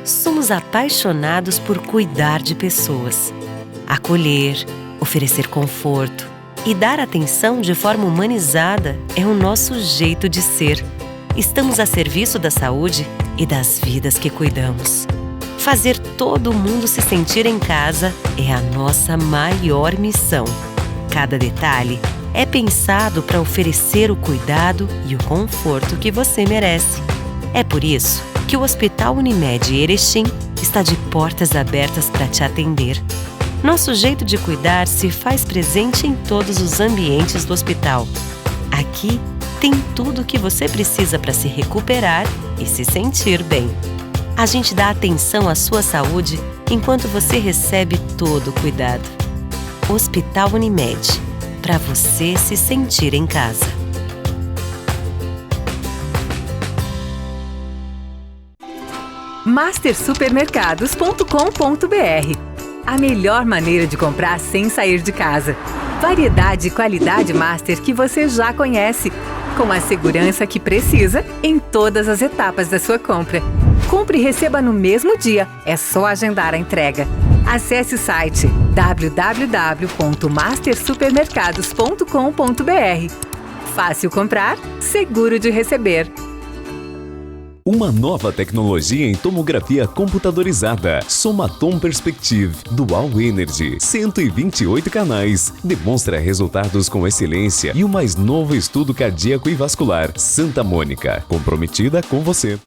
somos apaixonados por cuidar de pessoas. Acolher, oferecer conforto e dar atenção de forma humanizada é o nosso jeito de ser. Estamos a serviço da saúde e das vidas que cuidamos. Fazer todo mundo se sentir em casa é a nossa maior missão. Cada detalhe é pensado para oferecer o cuidado e o conforto que você merece. É por isso que o Hospital Unimed Erechim está de portas abertas para te atender. Nosso jeito de cuidar se faz presente em todos os ambientes do hospital. Aqui tem tudo o que você precisa para se recuperar e se sentir bem. A gente dá atenção à sua saúde enquanto você recebe todo o cuidado. Hospital Unimed, para você se sentir em casa. mastersupermercados.com.br. A melhor maneira de comprar sem sair de casa. Variedade e qualidade Master que você já conhece, com a segurança que precisa em todas as etapas da sua compra. Compre e receba no mesmo dia, é só agendar a entrega. Acesse o site www.mastersupermercados.com.br. Fácil comprar, seguro de receber. Uma nova tecnologia em tomografia computadorizada. Somatom Perspective Dual Energy. 128 canais. Demonstra resultados com excelência e o mais novo estudo cardíaco e vascular. Santa Mônica. Comprometida com você.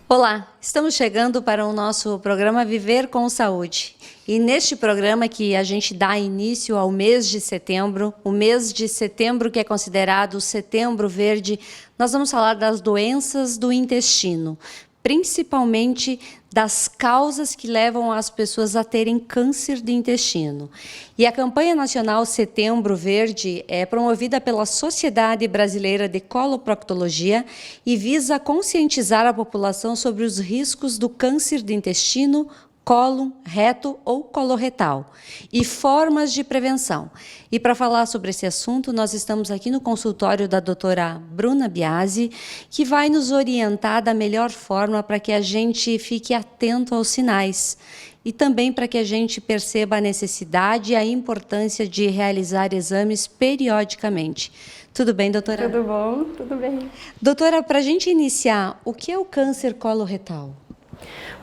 Olá, estamos chegando para o nosso programa Viver com Saúde. E neste programa que a gente dá início ao mês de setembro, o mês de setembro que é considerado o Setembro Verde, nós vamos falar das doenças do intestino, principalmente das causas que levam as pessoas a terem câncer de intestino. E a campanha nacional Setembro Verde é promovida pela Sociedade Brasileira de Coloproctologia e visa conscientizar a população sobre os riscos do câncer de intestino, cólon, reto ou coloretal e formas de prevenção. E para falar sobre esse assunto, nós estamos aqui no consultório da doutora Bruna Biasi, que vai nos orientar da melhor forma para que a gente fique atento aos sinais e também para que a gente perceba a necessidade e a importância de realizar exames periodicamente. Tudo bem, doutora? Tudo bom, tudo bem. Doutora, para a gente iniciar, o que é o câncer coloretal?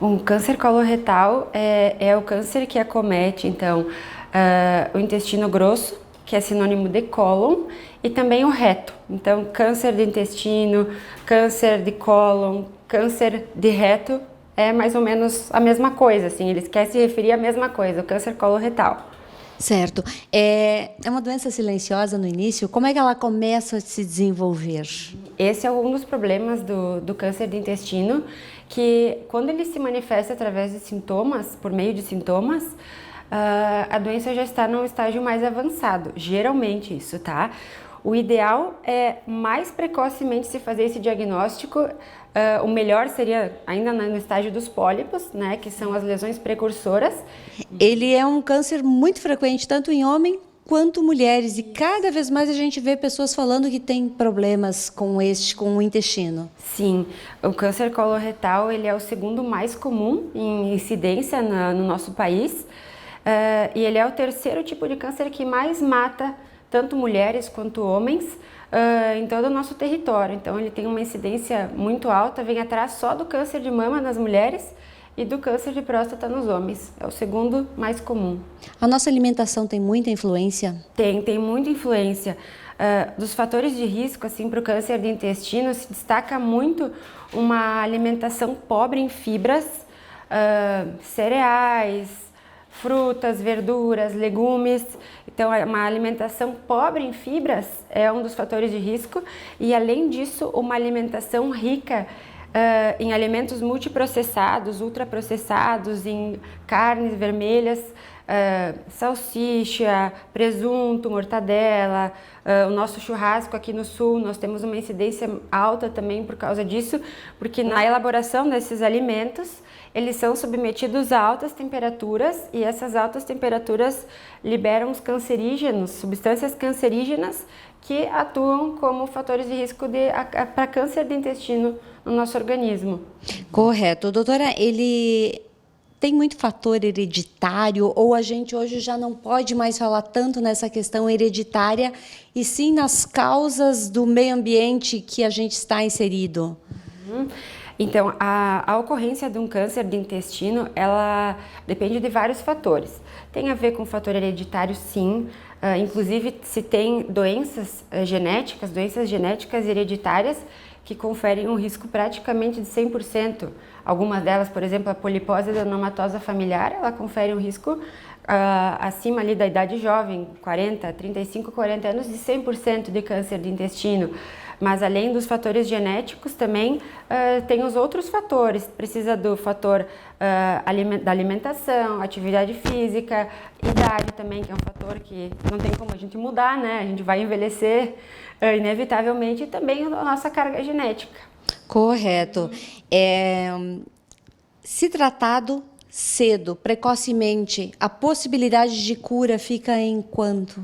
O câncer coloretal é o câncer que acomete, então, o intestino grosso, que é sinônimo de cólon, e também o reto. Então, câncer de intestino, câncer de cólon, câncer de reto é mais ou menos a mesma coisa, assim, eles querem se referir à mesma coisa, o câncer coloretal. Certo. É uma doença silenciosa no início? Como é que ela começa a se desenvolver? Esse é um dos problemas do câncer de intestino, que quando ele se manifesta através de sintomas, por meio de sintomas, a doença já está num estágio mais avançado, geralmente isso, tá? O ideal é mais precocemente se fazer esse diagnóstico. O melhor seria ainda no estágio dos pólipos, né, que são as lesões precursoras. Ele é um câncer muito frequente, tanto em homem quanto mulheres, e cada vez mais a gente vê pessoas falando que tem problemas com o intestino. Sim, o câncer coloretal ele é o segundo mais comum em incidência no nosso país, e ele é o terceiro tipo de câncer que mais mata tanto mulheres quanto homens em todo o nosso território. Então ele tem uma incidência muito alta, vem atrás só do câncer de mama nas mulheres e do câncer de próstata nos homens. É o segundo mais comum. A nossa alimentação tem muita influência? Tem muita influência. Dos fatores de risco assim, para o câncer de intestino se destaca muito uma alimentação pobre em fibras, cereais, frutas, verduras, legumes. Então, uma alimentação pobre em fibras é um dos fatores de risco e, além disso, uma alimentação rica em alimentos multiprocessados, ultraprocessados, em carnes vermelhas, salsicha, presunto, mortadela, o nosso churrasco aqui no sul, nós temos uma incidência alta também por causa disso, porque na elaboração desses alimentos, eles são submetidos a altas temperaturas e essas altas temperaturas liberam os cancerígenos, substâncias cancerígenas que atuam como fatores de risco para câncer de intestino no nosso organismo. Correto. Doutora, ele tem muito fator hereditário ou a gente hoje já não pode mais falar tanto nessa questão hereditária e sim nas causas do meio ambiente que a gente está inserido? Então, a ocorrência de um câncer de intestino, ela depende de vários fatores. Tem a ver com fator hereditário, sim. Inclusive, se tem doenças genéticas hereditárias que conferem um risco praticamente de 100%. Algumas delas, por exemplo, a polipose adenomatosa familiar, ela confere um risco acima ali da idade jovem, 35, 40 anos, de 100% de câncer de intestino. Mas além dos fatores genéticos também tem os outros fatores. Precisa do fator da alimentação, atividade física, idade também, que é um fator que não tem como a gente mudar, né? A gente vai envelhecer inevitavelmente, e também a nossa carga genética. Correto. Se tratado cedo, precocemente, a possibilidade de cura fica em quanto?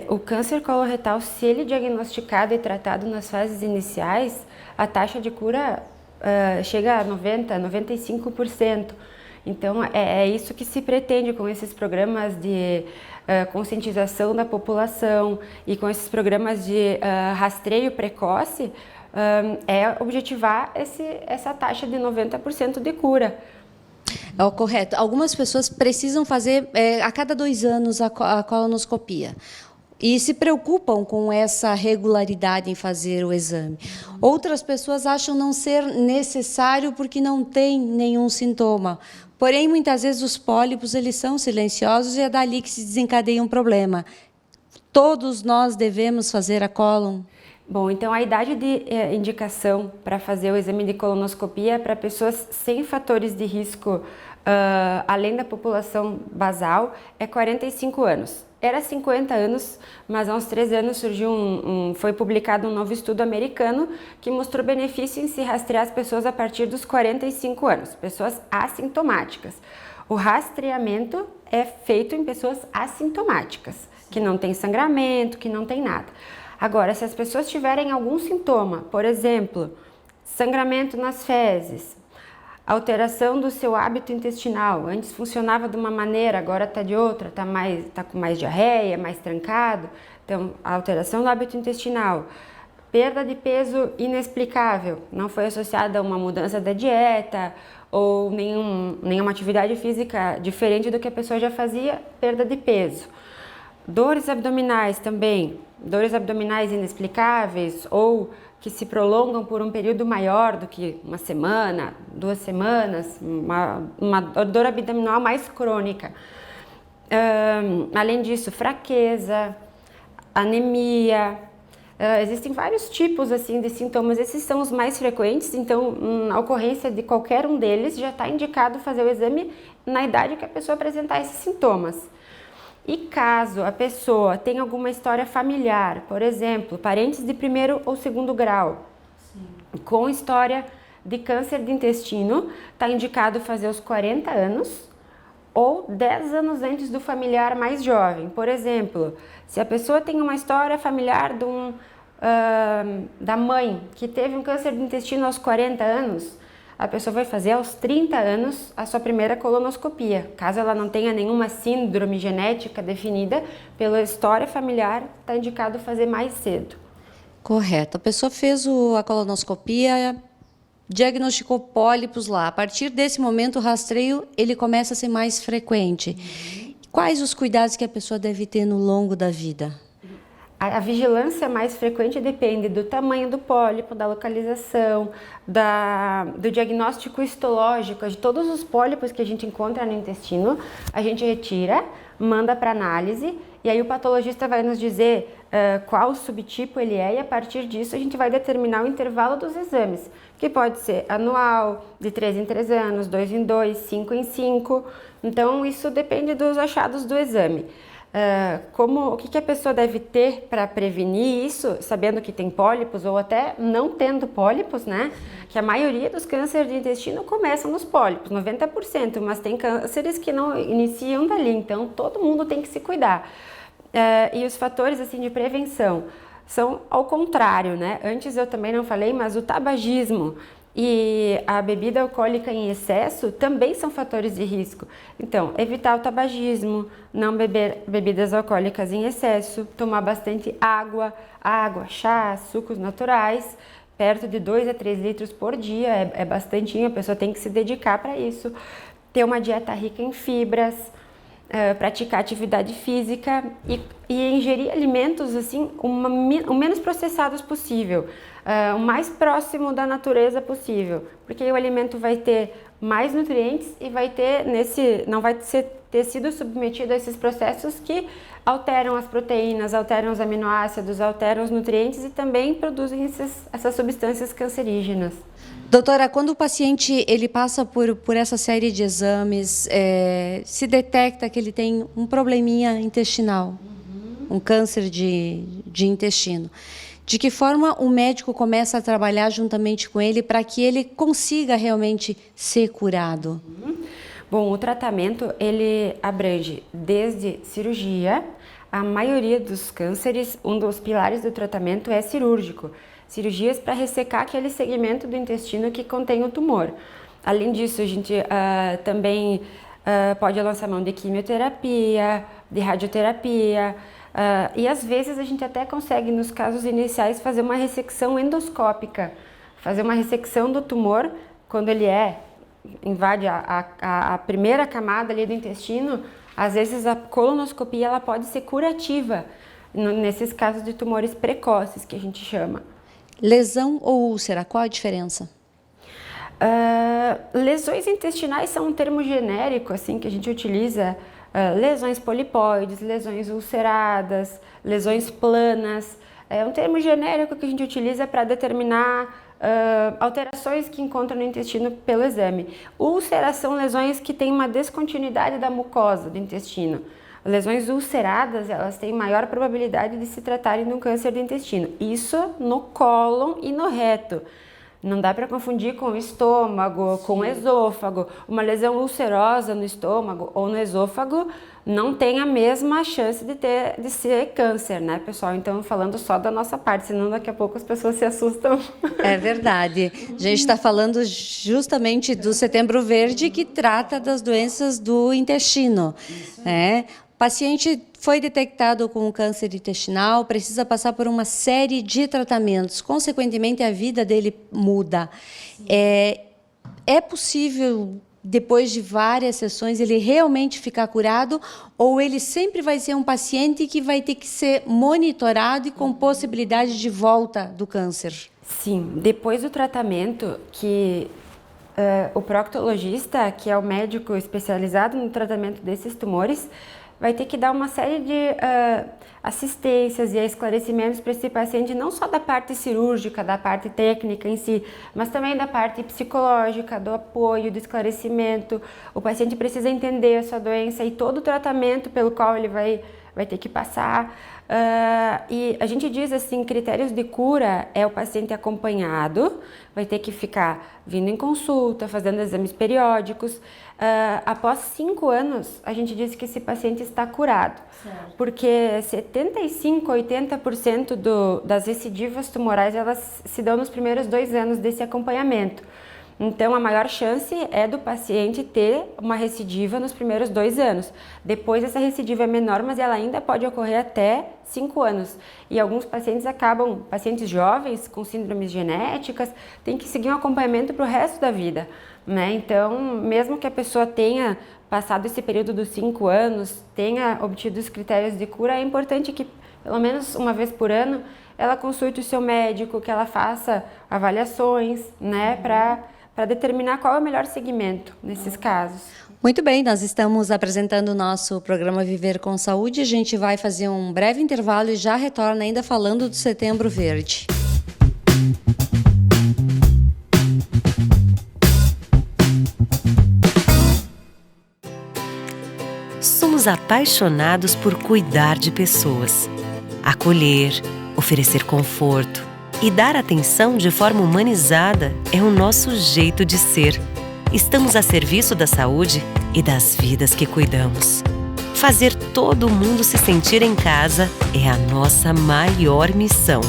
O câncer coloretal, se ele diagnosticado e tratado nas fases iniciais, a taxa de cura chega a 95%. Então, é isso que se pretende com esses programas de conscientização da população e com esses programas de rastreio precoce, é objetivar essa taxa de 90% de cura. Correto. Algumas pessoas precisam fazer a cada 2 anos a colonoscopia e se preocupam com essa regularidade em fazer o exame. Outras pessoas acham não ser necessário porque não tem nenhum sintoma. Porém, muitas vezes os pólipos eles são silenciosos e é dali que se desencadeia um problema. Todos nós devemos fazer a cólon? Bom, então a idade de indicação para fazer o exame de colonoscopia é para pessoas sem fatores de risco, além da população basal, é 45 anos. Era 50 anos, mas há uns 3 anos surgiu foi publicado um novo estudo americano que mostrou benefício em se rastrear as pessoas a partir dos 45 anos, pessoas assintomáticas. O rastreamento é feito em pessoas assintomáticas, que não tem sangramento, que não tem nada. Agora, se as pessoas tiverem algum sintoma, por exemplo, sangramento nas fezes, alteração do seu hábito intestinal, antes funcionava de uma maneira, agora está de outra, tá com mais diarreia, mais trancado, então a alteração do hábito intestinal, perda de peso inexplicável, não foi associada a uma mudança da dieta ou nenhuma atividade física diferente do que a pessoa já fazia, perda de peso. Dores abdominais também, dores abdominais inexplicáveis ou que se prolongam por um período maior do que uma semana, 2 semanas, uma dor abdominal mais crônica. Além disso, fraqueza, anemia, existem vários tipos assim de sintomas, esses são os mais frequentes, então a ocorrência de qualquer um deles já está indicado fazer o exame na idade que a pessoa apresentar esses sintomas. E caso a pessoa tenha alguma história familiar, por exemplo, parentes de 1º ou 2º grau, com história de câncer de intestino, está indicado fazer aos 40 anos ou 10 anos antes do familiar mais jovem. Por exemplo, se a pessoa tem uma história familiar da mãe que teve um câncer de intestino aos 40 anos, a pessoa vai fazer aos 30 anos a sua primeira colonoscopia. Caso ela não tenha nenhuma síndrome genética definida, pela história familiar, está indicado fazer mais cedo. Correto. A pessoa fez a colonoscopia, diagnosticou pólipos lá. A partir desse momento, o rastreio ele começa a ser mais frequente. Quais os cuidados que a pessoa deve ter no longo da vida? A vigilância mais frequente depende do tamanho do pólipo, da localização, do diagnóstico histológico, de todos os pólipos que a gente encontra no intestino, a gente retira, manda para análise e aí o patologista vai nos dizer qual subtipo ele é e a partir disso a gente vai determinar o intervalo dos exames, que pode ser anual, de 3 em 3 anos, 2 em 2, 5 em 5, então isso depende dos achados do exame. o que a pessoa deve ter para prevenir isso, sabendo que tem pólipos ou até não tendo pólipos, né? Que a maioria dos cânceres de intestino começam nos pólipos, 90%, mas tem cânceres que não iniciam dali, então todo mundo tem que se cuidar. E os fatores assim de prevenção são ao contrário, né? Antes eu também não falei, mas o tabagismo e a bebida alcoólica em excesso também são fatores de risco. Então, evitar o tabagismo, não beber bebidas alcoólicas em excesso, tomar bastante água, chá, sucos naturais, perto de 2 a 3 litros por dia, é bastantinho, a pessoa tem que se dedicar para isso. Ter uma dieta rica em fibras, praticar atividade física e ingerir alimentos assim o menos processados possível, o mais próximo da natureza possível, porque o alimento vai ter mais nutrientes e vai ter não vai ter sido submetido a esses processos que alteram as proteínas, alteram os aminoácidos, alteram os nutrientes e também produzem essas substâncias cancerígenas. Doutora, quando o paciente ele passa por essa série de exames, se detecta que ele tem um probleminha intestinal, um câncer de intestino, de que forma o médico começa a trabalhar juntamente com ele para que ele consiga realmente ser curado? Bom, o tratamento ele abrange desde cirurgia. A maioria dos cânceres, um dos pilares do tratamento é cirúrgico. Cirurgias para ressecar aquele segmento do intestino que contém o tumor. Além disso, a gente também pode lançar mão de quimioterapia, de radioterapia, e às vezes a gente até consegue, nos casos iniciais, fazer uma ressecção endoscópica, fazer uma ressecção do tumor quando ele invade a primeira camada ali do intestino. Às vezes a colonoscopia ela pode ser curativa, nesses casos de tumores precoces, que a gente chama. Lesão ou úlcera, qual a diferença? Lesões intestinais são um termo genérico assim que a gente utiliza. Lesões polipoides, lesões ulceradas, lesões planas. É um termo genérico que a gente utiliza para determinar alterações que encontra no intestino pelo exame. Úlceras são lesões que têm uma descontinuidade da mucosa do intestino. Lesões ulceradas, elas têm maior probabilidade de se tratarem de um câncer do intestino. Isso no cólon e no reto. Não dá para confundir com o estômago, com o esôfago. Uma lesão ulcerosa no estômago ou no esôfago não tem a mesma chance de ser câncer, né, pessoal? Então, falando só da nossa parte, senão daqui a pouco as pessoas se assustam. É verdade. A gente está falando justamente do Setembro Verde, que trata das doenças do intestino. O paciente foi detectado com câncer intestinal, precisa passar por uma série de tratamentos. Consequentemente, a vida dele muda. É possível, depois de várias sessões, ele realmente ficar curado? Ou ele sempre vai ser um paciente que vai ter que ser monitorado e com possibilidade de volta do câncer? Sim, depois do tratamento, que o proctologista, que é o médico especializado no tratamento desses tumores, vai ter que dar uma série de assistências e esclarecimentos para esse paciente, não só da parte cirúrgica, da parte técnica em si, mas também da parte psicológica, do apoio, do esclarecimento. O paciente precisa entender a sua doença e todo o tratamento pelo qual ele vai ter que passar. E a gente diz assim, critérios de cura é o paciente acompanhado, vai ter que ficar vindo em consulta, fazendo exames periódicos. Após 5 anos, a gente diz que esse paciente está curado, certo. Porque 75% a 80% das recidivas tumorais, elas se dão nos primeiros 2 anos desse acompanhamento. Então, a maior chance é do paciente ter uma recidiva nos primeiros 2 anos. Depois, essa recidiva é menor, mas ela ainda pode ocorrer até 5 anos. E alguns pacientes jovens com síndromes genéticas, têm que seguir um acompanhamento para o resto da vida, né? Então, mesmo que a pessoa tenha passado esse período dos 5 anos, tenha obtido os critérios de cura, é importante que, pelo menos uma vez por ano, ela consulte o seu médico, que ela faça avaliações, né, para determinar qual é o melhor segmento nesses casos. Muito bem, nós estamos apresentando o nosso programa Viver com Saúde. A gente vai fazer um breve intervalo e já retorna ainda falando do Setembro Verde. Somos apaixonados por cuidar de pessoas. Acolher, oferecer conforto e dar atenção de forma humanizada é o nosso jeito de ser. Estamos a serviço da saúde e das vidas que cuidamos. Fazer todo mundo se sentir em casa é a nossa maior missão.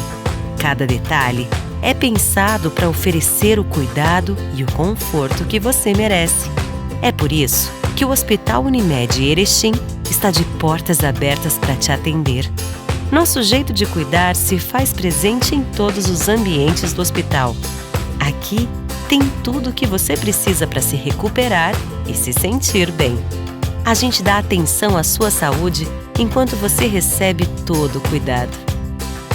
Cada detalhe é pensado para oferecer o cuidado e o conforto que você merece. É por isso que o Hospital Unimed Erechim está de portas abertas para te atender. Nosso jeito de cuidar se faz presente em todos os ambientes do hospital. Aqui tem tudo o que você precisa para se recuperar e se sentir bem. A gente dá atenção à sua saúde enquanto você recebe todo o cuidado.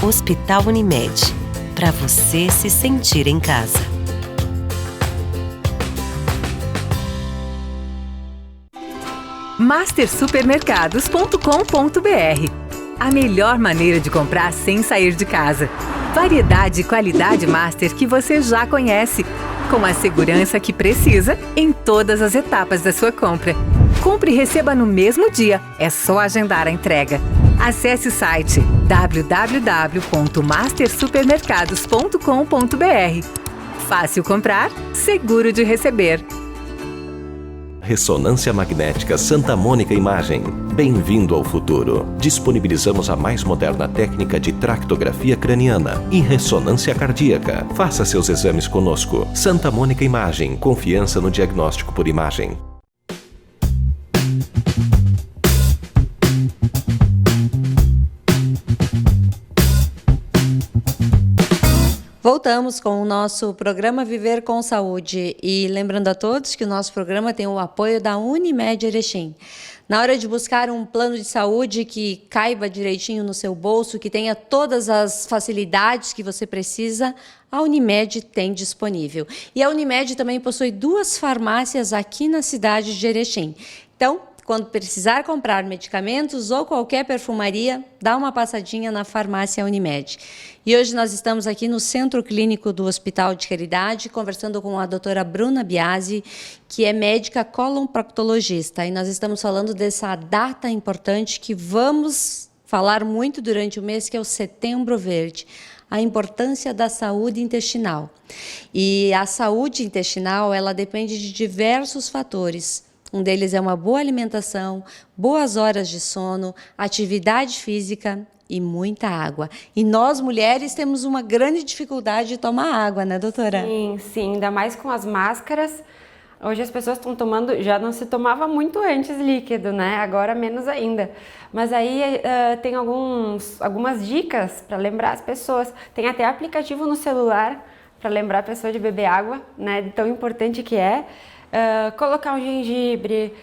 Hospital Unimed, para você se sentir em casa. mastersupermercados.com.br. A melhor maneira de comprar sem sair de casa. Variedade e qualidade Master que você já conhece, com a segurança que precisa em todas as etapas da sua compra. Compre e receba no mesmo dia, é só agendar a entrega. Acesse o site www.mastersupermercados.com.br. Fácil comprar, seguro de receber. Ressonância Magnética Santa Mônica Imagem. Bem-vindo ao futuro. Disponibilizamos a mais moderna técnica de tractografia craniana e ressonância cardíaca. Faça seus exames conosco. Santa Mônica Imagem. Confiança no diagnóstico por imagem. Voltamos com o nosso programa Viver com Saúde e lembrando a todos que o nosso programa tem o apoio da Unimed Erechim. Na hora de buscar um plano de saúde que caiba direitinho no seu bolso, que tenha todas as facilidades que você precisa, a Unimed tem disponível. E a Unimed também possui 2 farmácias aqui na cidade de Erechim. Então, quando precisar comprar medicamentos ou qualquer perfumaria, dá uma passadinha na farmácia Unimed. E hoje nós estamos aqui no Centro Clínico do Hospital de Caridade, conversando com a doutora Bruna Biasi, que é médica colon-proctologista. E nós estamos falando dessa data importante que vamos falar muito durante o mês, que é o Setembro Verde. A importância da saúde intestinal. E a saúde intestinal, ela depende de diversos fatores. Um deles é uma boa alimentação, boas horas de sono, atividade física e muita água. E nós, mulheres, temos uma grande dificuldade de tomar água, né, doutora? Sim, sim, ainda mais com as máscaras. Hoje as pessoas estão tomando, já não se tomava muito antes líquido, né? Agora menos ainda. Mas aí tem algumas dicas para lembrar as pessoas. Tem até aplicativo no celular para lembrar a pessoa de beber água, né? De tão importante que é. Colocar um gengibre,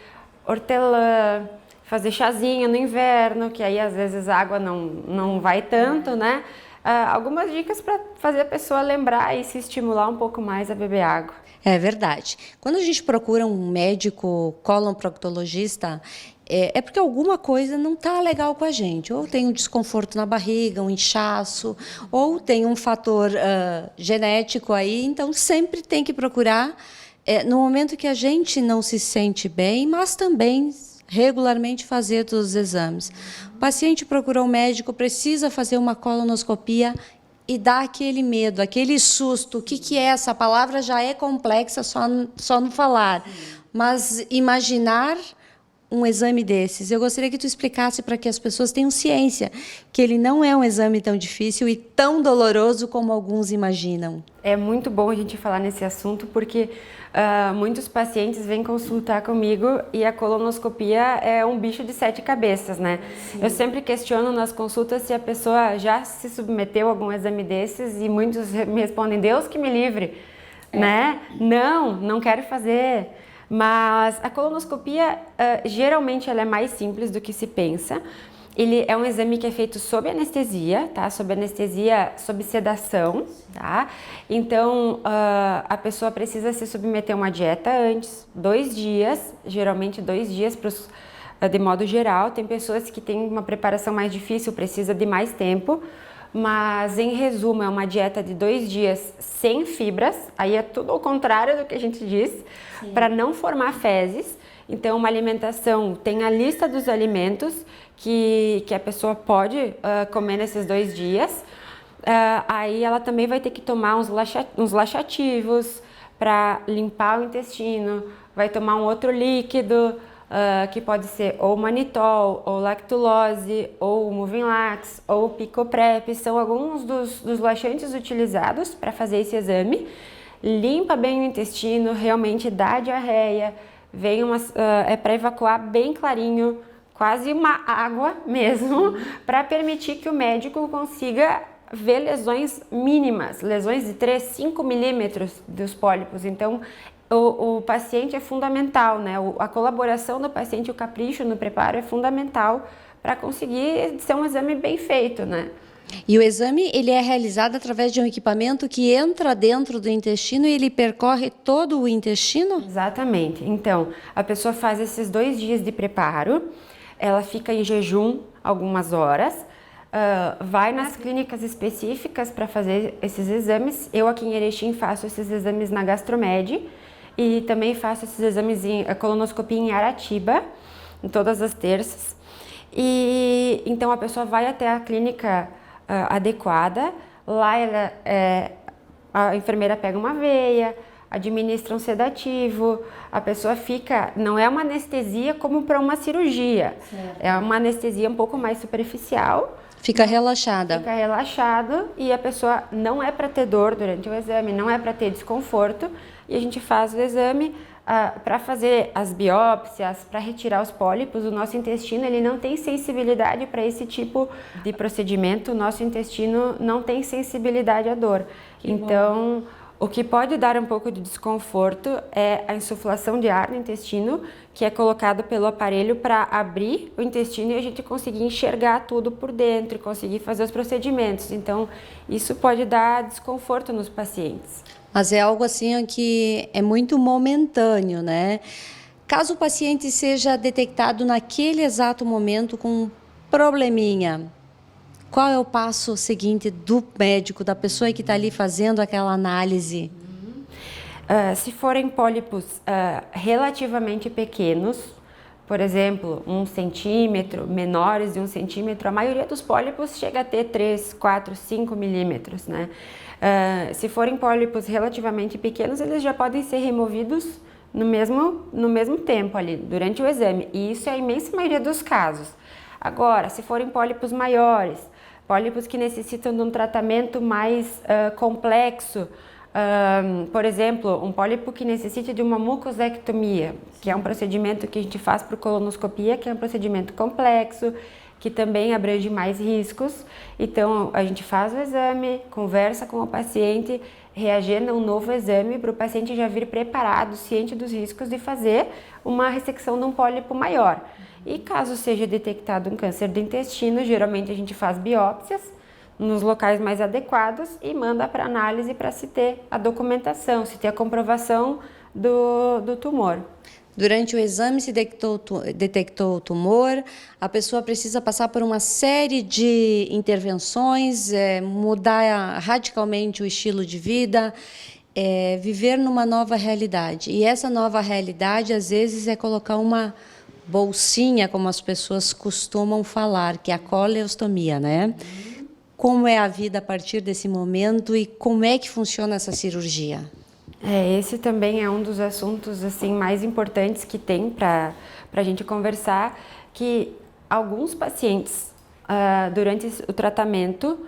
hortelã, fazer chazinho no inverno, que aí às vezes a água não vai tanto, né? Algumas dicas para fazer a pessoa lembrar e se estimular um pouco mais a beber água. É verdade. Quando a gente procura um médico colon-proctologista, é porque alguma coisa não está legal com a gente. Ou tem um desconforto na barriga, um inchaço, ou tem um fator genético aí, então sempre tem que procurar no momento que a gente não se sente bem, mas também regularmente fazer todos os exames. O paciente procurou um médico, precisa fazer uma colonoscopia e dá aquele medo, aquele susto. O que é essa palavra? Já é complexa só no falar. Mas imaginar um exame desses, eu gostaria que tu explicasse para que as pessoas tenham ciência que ele não é um exame tão difícil e tão doloroso como alguns imaginam. É muito bom a gente falar nesse assunto porque muitos pacientes vêm consultar comigo e a colonoscopia é um bicho de 7 cabeças, né? Sim. Eu sempre questiono nas consultas se a pessoa já se submeteu a algum exame desses e muitos me respondem, Deus que me livre, né? Não quero fazer. Mas a colonoscopia, geralmente, ela é mais simples do que se pensa. Ele é um exame que é feito sob anestesia, tá? Sob anestesia, sob sedação, tá? Então, a pessoa precisa se submeter a uma dieta antes, 2 dias, geralmente 2 dias de modo geral. Tem pessoas que têm uma preparação mais difícil, precisa de mais tempo. Mas, em resumo, é uma dieta de 2 dias sem fibras, aí é tudo ao contrário do que a gente diz, para não formar fezes. Então, uma alimentação tem a lista dos alimentos que a pessoa pode comer nesses 2 dias. Aí ela também vai ter que tomar uns laxativos para limpar o intestino, vai tomar um outro líquido, que pode ser ou manitol, ou lactulose, ou Movinglax, ou Picoprep, são alguns dos laxantes utilizados para fazer esse exame. Limpa bem o intestino, realmente dá diarreia, é para evacuar bem clarinho, quase uma água mesmo, para permitir que o médico consiga ver lesões mínimas, lesões de 3, 5 milímetros dos pólipos. Então, o paciente é fundamental, né? A colaboração do paciente, o capricho no preparo é fundamental para conseguir ser um exame bem feito, né? E o exame, ele é realizado através de um equipamento que entra dentro do intestino e ele percorre todo o intestino? Exatamente. Então, a pessoa faz esses 2 dias de preparo, ela fica em jejum algumas horas, vai nas clínicas específicas para fazer esses exames. Eu aqui em Erechim faço esses exames na Gastromed e também faço esses exames a colonoscopia em Aratiba, em todas as terças. E então a pessoa vai até a clínica adequada, lá a enfermeira pega uma veia, administra um sedativo, a pessoa não é uma anestesia como para uma cirurgia, é uma anestesia um pouco mais superficial. Fica relaxada. Fica relaxado e a pessoa não é para ter dor durante o exame, não é para ter desconforto, e a gente faz o exame para fazer as biópsias, para retirar os pólipos. O nosso intestino ele não tem sensibilidade para esse tipo de procedimento, o nosso intestino não tem sensibilidade à dor. Então, o que pode dar um pouco de desconforto é a insuflação de ar no intestino, que é colocado pelo aparelho para abrir o intestino e a gente conseguir enxergar tudo por dentro, conseguir fazer os procedimentos. Então, isso pode dar desconforto nos pacientes. Mas é algo assim que é muito momentâneo, né? Caso o paciente seja detectado naquele exato momento com um probleminha, qual é o passo seguinte do médico, da pessoa que está ali fazendo aquela análise? Se forem pólipos relativamente pequenos, por exemplo, 1 centímetro, menores de 1 centímetro, a maioria dos pólipos chega a ter 3, 4, 5 milímetros, né? Se forem pólipos relativamente pequenos, eles já podem ser removidos no mesmo tempo ali, durante o exame, e isso é a imensa maioria dos casos. Agora, se forem pólipos maiores, pólipos que necessitam de um tratamento mais complexo, por exemplo, um pólipo que necessite de uma mucosectomia, que é um procedimento que a gente faz por colonoscopia, que é um procedimento complexo, que também abrange mais riscos. Então, a gente faz o exame, conversa com o paciente, reagenda um novo exame para o paciente já vir preparado, ciente dos riscos de fazer uma ressecção de um pólipo maior. E caso seja detectado um câncer do intestino, geralmente a gente faz biópsias nos locais mais adequados e manda para análise para se ter a documentação, se ter a comprovação do tumor. Durante o exame se detectou o tumor, a pessoa precisa passar por uma série de intervenções, mudar radicalmente o estilo de vida, viver numa nova realidade. E essa nova realidade, às vezes, é colocar uma bolsinha, como as pessoas costumam falar, que é a coleostomia, né? Como é a vida a partir desse momento e como é que funciona essa cirurgia? Esse também é um dos assuntos assim mais importantes que tem para a gente conversar, que alguns pacientes, durante o tratamento,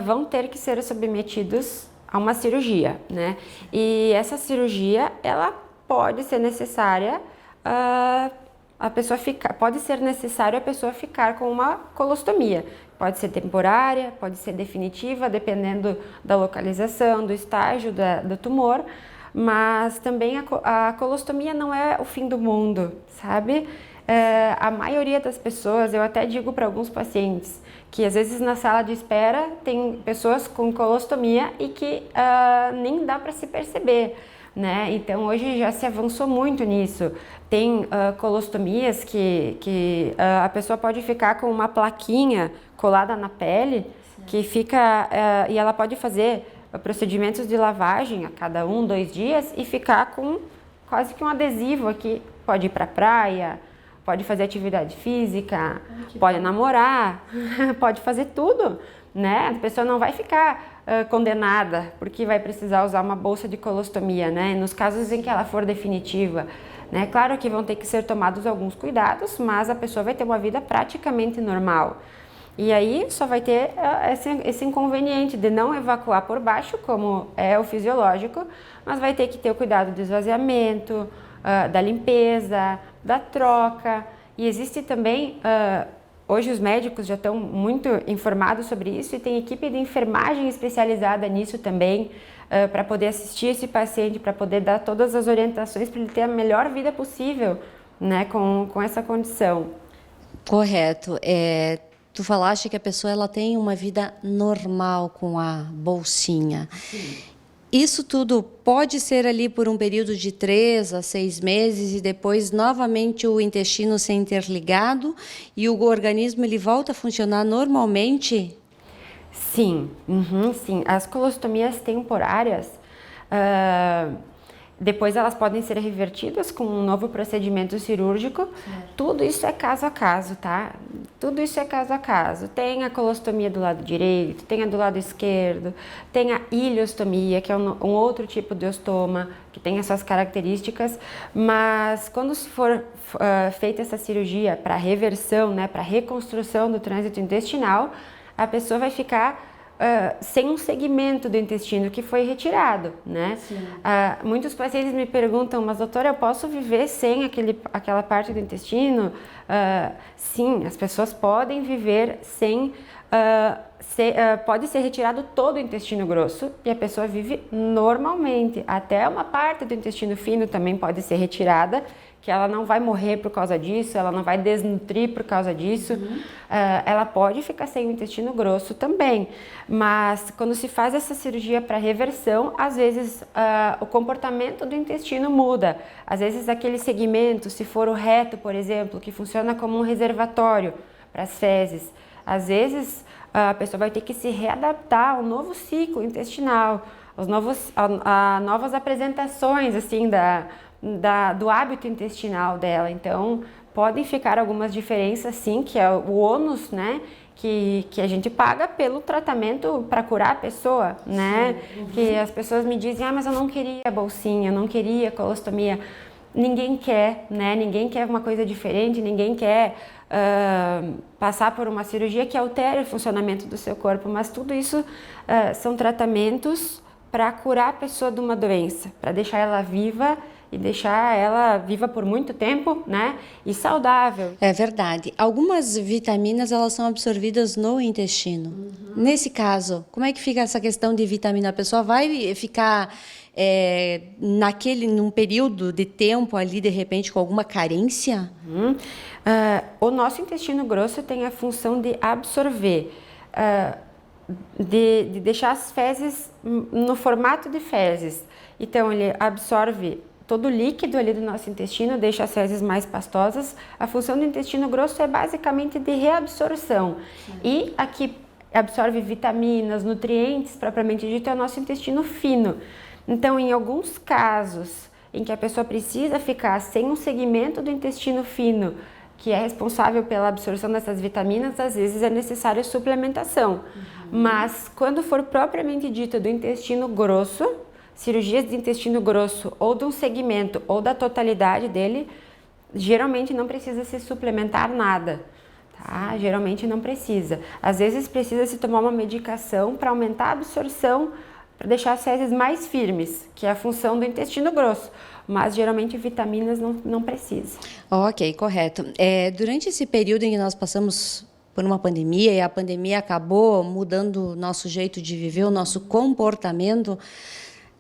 vão ter que ser submetidos a uma cirurgia, né? E essa cirurgia, ela pode ser necessária, pode ser necessário a pessoa ficar com uma colostomia. Pode ser temporária, pode ser definitiva, dependendo da localização, do estágio do tumor, mas também a colostomia não é o fim do mundo, sabe? A maioria das pessoas, eu até digo para alguns pacientes, que às vezes na sala de espera tem pessoas com colostomia e que nem dá para se perceber, né? Então hoje já se avançou muito nisso. Tem colostomias que a pessoa pode ficar com uma plaquinha colada na pele, que fica, e ela pode fazer procedimentos de lavagem a cada 1, 2 dias e ficar com quase que um adesivo aqui pode ir para a praia, pode fazer atividade física, pode namorar, pode fazer tudo, né? A pessoa não vai ficar condenada porque vai precisar usar uma bolsa de colostomia, né? Nos casos em que ela for definitiva, né? Claro que vão ter que ser tomados alguns cuidados, mas a pessoa vai ter uma vida praticamente normal. E aí só vai ter esse inconveniente de não evacuar por baixo, como é o fisiológico, mas vai ter que ter o cuidado do esvaziamento, da limpeza, da troca. E existe também, hoje os médicos já estão muito informados sobre isso e tem equipe de enfermagem especializada nisso também, para poder assistir esse paciente, para poder dar todas as orientações para ele ter a melhor vida possível, né, com essa condição. Correto. Tu falaste que a pessoa ela tem uma vida normal com a bolsinha. Sim. Isso tudo pode ser ali por um período de 3 a 6 meses e depois novamente o intestino ser interligado e o organismo ele volta a funcionar normalmente? Sim, sim. As colostomias temporárias, depois elas podem ser revertidas com um novo procedimento cirúrgico. Tudo isso é caso a caso, tá? Tudo isso é caso a caso. Tem a colostomia do lado direito, tem a do lado esquerdo, tem a ileostomia, que é um outro tipo de ostoma, que tem as suas características, mas quando se for feita essa cirurgia para reversão, né, para reconstrução do trânsito intestinal, a pessoa vai ficar sem um segmento do intestino que foi retirado, né? Muitos pacientes me perguntam, mas doutora, eu posso viver sem aquela parte do intestino? Sim, as pessoas podem viver sem, pode ser retirado todo o intestino grosso e a pessoa vive normalmente. Até uma parte do intestino fino também pode ser retirada, que ela não vai morrer por causa disso, ela não vai desnutrir por causa disso. Ela pode ficar sem o intestino grosso também, mas quando se faz essa cirurgia para reversão, às vezes o comportamento do intestino muda. Às vezes aquele segmento, se for o reto, por exemplo, que funciona como um reservatório para as fezes, às vezes a pessoa vai ter que se readaptar ao novo ciclo intestinal, a novas apresentações assim do hábito intestinal dela. Então, podem ficar algumas diferenças, sim, que é o ônus, né, que a gente paga pelo tratamento para curar a pessoa, né? Que as pessoas me dizem, mas eu não queria bolsinha, eu não queria colostomia. Ninguém quer, né? Ninguém quer uma coisa diferente, ninguém quer passar por uma cirurgia que altere o funcionamento do seu corpo, mas tudo isso são tratamentos para curar a pessoa de uma doença, para deixar ela viva e deixar ela viva por muito tempo, né? E saudável. É verdade. Algumas vitaminas, elas são absorvidas no intestino. Nesse caso, como é que fica essa questão de vitamina? A pessoa vai ficar num período de tempo ali, de repente, com alguma carência? O nosso intestino grosso tem a função de absorver, de deixar as fezes no formato de fezes. Então, ele absorve todo o líquido ali do nosso intestino, deixa as fezes mais pastosas. A função do intestino grosso é basicamente de reabsorção. E aqui absorve vitaminas, nutrientes, propriamente dito, é o nosso intestino fino. Então, em alguns casos em que a pessoa precisa ficar sem um segmento do intestino fino, que é responsável pela absorção dessas vitaminas, às vezes é necessária suplementação. Mas, quando for propriamente dito do intestino grosso, cirurgias de intestino grosso ou de um segmento ou da totalidade dele, geralmente não precisa se suplementar nada, tá? Geralmente não precisa. Às vezes precisa se tomar uma medicação para aumentar a absorção, para deixar as fezes mais firmes, que é a função do intestino grosso, mas geralmente vitaminas não precisa. Ok, correto. Durante esse período em que nós passamos por uma pandemia e a pandemia acabou mudando o nosso jeito de viver, o nosso comportamento,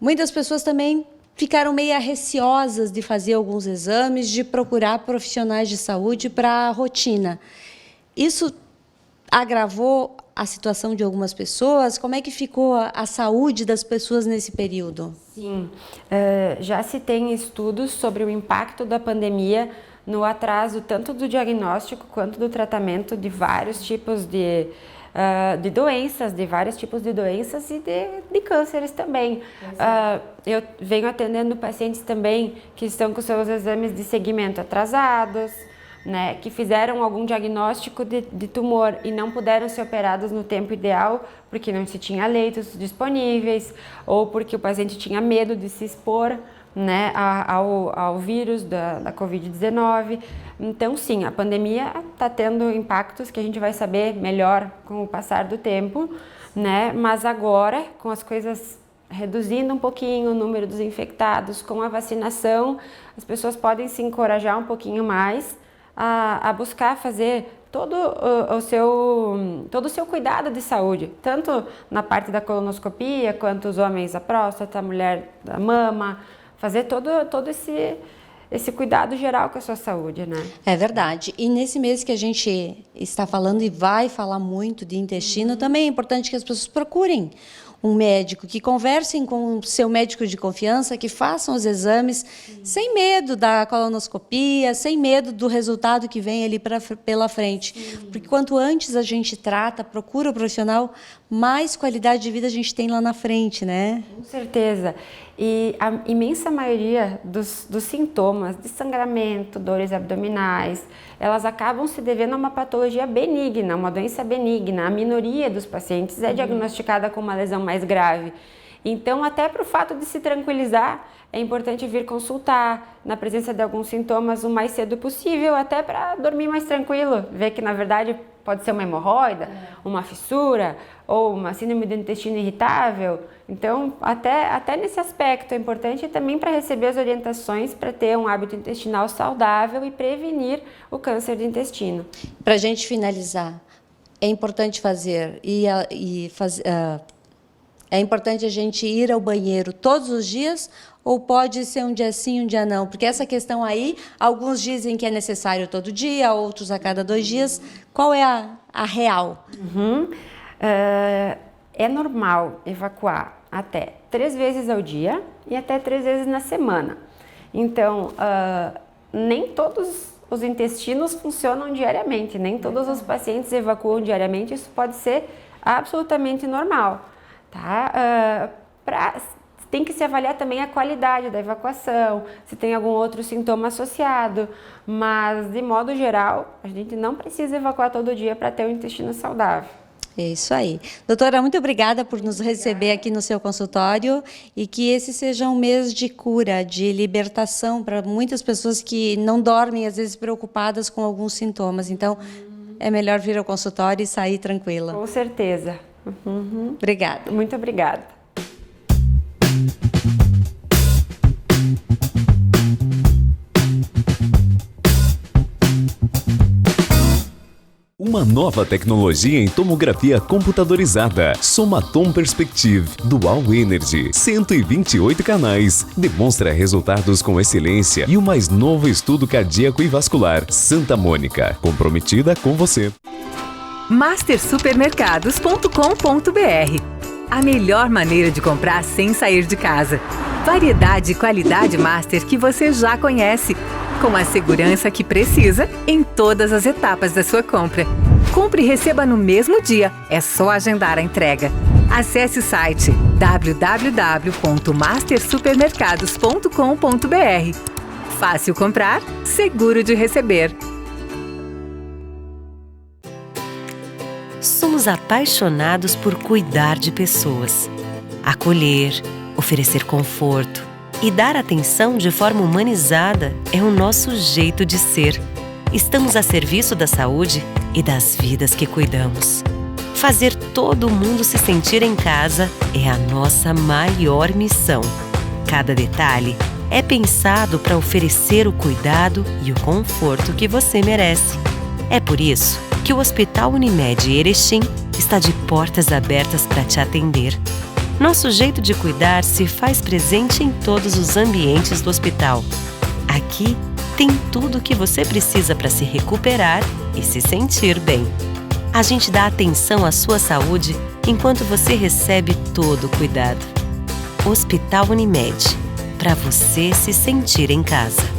muitas pessoas também ficaram meio receosas de fazer alguns exames, de procurar profissionais de saúde para a rotina. Isso agravou a situação de algumas pessoas? Como é que ficou a saúde das pessoas nesse período? Sim, já se tem estudos sobre o impacto da pandemia no atraso tanto do diagnóstico quanto do tratamento de vários tipos de doenças, de vários tipos de doenças e de cânceres também. Eu venho atendendo pacientes também que estão com seus exames de segmento atrasados, né, que fizeram algum diagnóstico de tumor e não puderam ser operados no tempo ideal porque não se tinha leitos disponíveis ou porque o paciente tinha medo de se expor, né, ao vírus da Covid-19. Então, sim, a pandemia está tendo impactos que a gente vai saber melhor com o passar do tempo, né, mas agora, com as coisas reduzindo um pouquinho o número dos infectados, com a vacinação, as pessoas podem se encorajar um pouquinho mais a buscar fazer todo o seu cuidado de saúde, tanto na parte da colonoscopia, quanto os homens a próstata, a mulher da mama, fazer todo esse cuidado geral com a sua saúde, né? É verdade. E nesse mês que a gente está falando e vai falar muito de intestino, também é importante que as pessoas procurem um médico, que conversem com o seu médico de confiança, que façam os exames sem medo da colonoscopia, sem medo do resultado que vem ali pela frente. Porque quanto antes a gente trata, procura o profissional, mais qualidade de vida a gente tem lá na frente, né? Com certeza. E a imensa maioria dos sintomas de sangramento, dores abdominais, elas acabam se devendo a uma patologia benigna, uma doença benigna. A minoria dos pacientes é diagnosticada com uma lesão mais grave. Então, até para o fato de se tranquilizar, é importante vir consultar na presença de alguns sintomas o mais cedo possível, até para dormir mais tranquilo, ver que na verdade pode ser uma hemorroida, uma fissura ou uma síndrome do intestino irritável. Então, até nesse aspecto é importante também para receber as orientações para ter um hábito intestinal saudável e prevenir o câncer do intestino. Para a gente finalizar, é importante é importante a gente ir ao banheiro todos os dias ou pode ser um dia sim, um dia não? Porque essa questão aí, alguns dizem que é necessário todo dia, outros a cada 2 dias. Qual é a real? É normal evacuar até 3 vezes ao dia e até 3 vezes na semana. Então, nem todos os intestinos funcionam diariamente, nem todos os pacientes evacuam diariamente, isso pode ser absolutamente normal. Tá? Tem que se avaliar também a qualidade da evacuação, se tem algum outro sintoma associado, mas de modo geral, a gente não precisa evacuar todo dia para ter um intestino saudável. É isso aí. Doutora, muito obrigada por nos receber aqui no seu consultório e que esse seja um mês de cura, de libertação para muitas pessoas que não dormem, às vezes preocupadas com alguns sintomas. Então, é melhor vir ao consultório e sair tranquila. Com certeza. Obrigada. Muito obrigada. Uma nova tecnologia em tomografia computadorizada. Somatom Perspective Dual Energy. 128 canais. Demonstra resultados com excelência e o mais novo estudo cardíaco e vascular. Santa Mônica. Comprometida com você. mastersupermercados.com.br. A melhor maneira de comprar sem sair de casa. Variedade e qualidade Master que você já conhece, com a segurança que precisa em todas as etapas da sua compra. Compre e receba no mesmo dia, é só agendar a entrega. Acesse o site www.mastersupermercados.com.br. Fácil comprar, seguro de receber. Somos apaixonados por cuidar de pessoas, acolher, oferecer conforto e dar atenção de forma humanizada é o nosso jeito de ser. Estamos a serviço da saúde e das vidas que cuidamos. Fazer todo mundo se sentir em casa é a nossa maior missão. Cada detalhe é pensado para oferecer o cuidado e o conforto que você merece. É por isso que o Hospital Unimed Erechim está de portas abertas para te atender. Nosso jeito de cuidar se faz presente em todos os ambientes do hospital. Aqui tem tudo o que você precisa para se recuperar e se sentir bem. A gente dá atenção à sua saúde enquanto você recebe todo o cuidado. Hospital Unimed, para você se sentir em casa.